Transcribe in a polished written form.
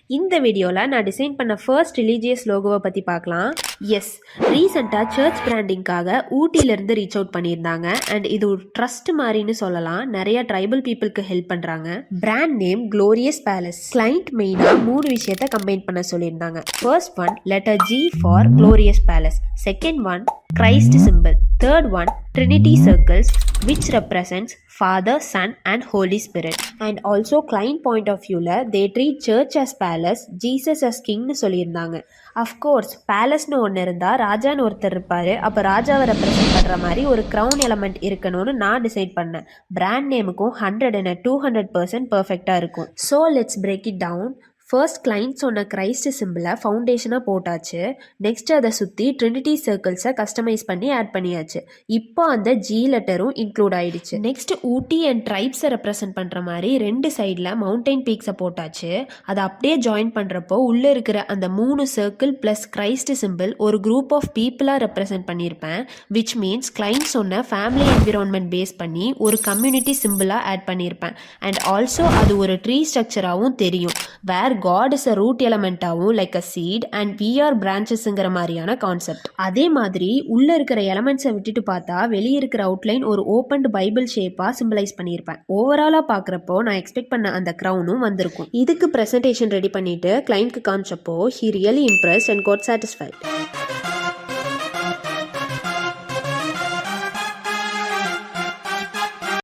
இந்த வீடியோவில் நான் டிசைன் பண்ண ஃபர்ஸ்ட் ரிலீஜியஸ் லோகோவை பற்றி பார்க்கலாம். எஸ், ரீசெண்டாக சர்ச் பிராண்டிங்காக ஊட்டியிலேருந்து ரீச் அவுட் பண்ணியிருந்தாங்க. அண்ட் இது ஒரு ட்ரஸ்ட் மாதிரின்னு சொல்லலாம். நிறைய ட்ரைபல் பீப்புளுக்கு ஹெல்ப் பண்ணுறாங்க. Brand name glorious palace. Client மெயினாக 3 விஷயத்தை கம்பைன் பண்ண சொல்லியிருந்தாங்க. First one, letter G for glorious palace. Second one, Christ symbol. Third one, Trinity circles, which represents Father, Son and Holy Spirit. And also client point of view la they treat church as palace, Jesus as king னு சொல்லியிருந்தாங்க. Of course பேலஸ்னு ஒன்று இருந்தால் ராஜான்னு ஒருத்தர் இருப்பார். அப்போ ராஜாவை represent பண்ணுற மாதிரி ஒரு க்ரௌன் எலமெண்ட் இருக்கணும்னு நான் டிசைட் பண்ணேன். பிராண்ட் நேமுக்கும் 100% பர்ஃபெக்டாக இருக்கும். So let's break it down. First client சொன்ன கிரைஸ்ட் சிம்பிளை ஃபவுண்டேஷனாக போட்டாச்சு. நெக்ஸ்ட் அதை சுற்றி ட்ரினிட்டி சர்க்கிள்ஸை கஸ்டமைஸ் பண்ணி ஆட் பண்ணியாச்சு. இப்போ அந்த G லெட்டரும் இன்க்ளூட் ஆயிடுச்சு. நெக்ஸ்ட் ஊட்டி அண்ட் ட்ரைப்ஸை ரெப்ரசென்ட் பண்ணுற மாதிரி 2 சைடில் மவுண்டைன் பீக்ஸை போட்டாச்சு. அதை அப்படியே ஜாயின் பண்ணுறப்போ உள்ளே இருக்கிற அந்த 3 சர்க்கிள் ப்ளஸ் கிரைஸ்ட் சிம்பிள் ஒரு குரூப் ஆஃப் பீப்புளாக ரெப்ரசென்ட் பண்ணியிருப்பேன். விச் மீன்ஸ் கிளைண்ட் சொன்ன ஃபேமிலி என்விரான்மெண்ட் பேஸ் பண்ணி ஒரு கம்யூனிட்டி சிம்பிளாக ஆட் பண்ணியிருப்பேன். அண்ட் ஆல்சோ அது ஒரு ட்ரீ ஸ்ட்ரக்சராகவும் தெரியும். வேர் God is a root elementாவும் like a seed and we are branchesங்கிற மாதிரியான கான்செப்ட். அதே மாதிரி உள்ள இருக்கிற எலமெண்ட்ஸை விட்டுட்டு பார்த்தா வெளியே இருக்கிற அவுட்லைன் ஒரு ஓப்பன்ட் பைபிள் ஷேப்பாக சிம்பிளைஸ் பண்ணியிருப்பேன். ஓவராலாக பார்க்குறப்போ நான் எக்ஸ்பெக்ட் பண்ண அந்த க்ரௌனும் வந்திருக்கும். இதுக்கு ப்ரெசன்டேஷன் ரெடி பண்ணிட்டு கிளைண்ட்க்கு காமிச்சப்போ he really impressed and got satisfied.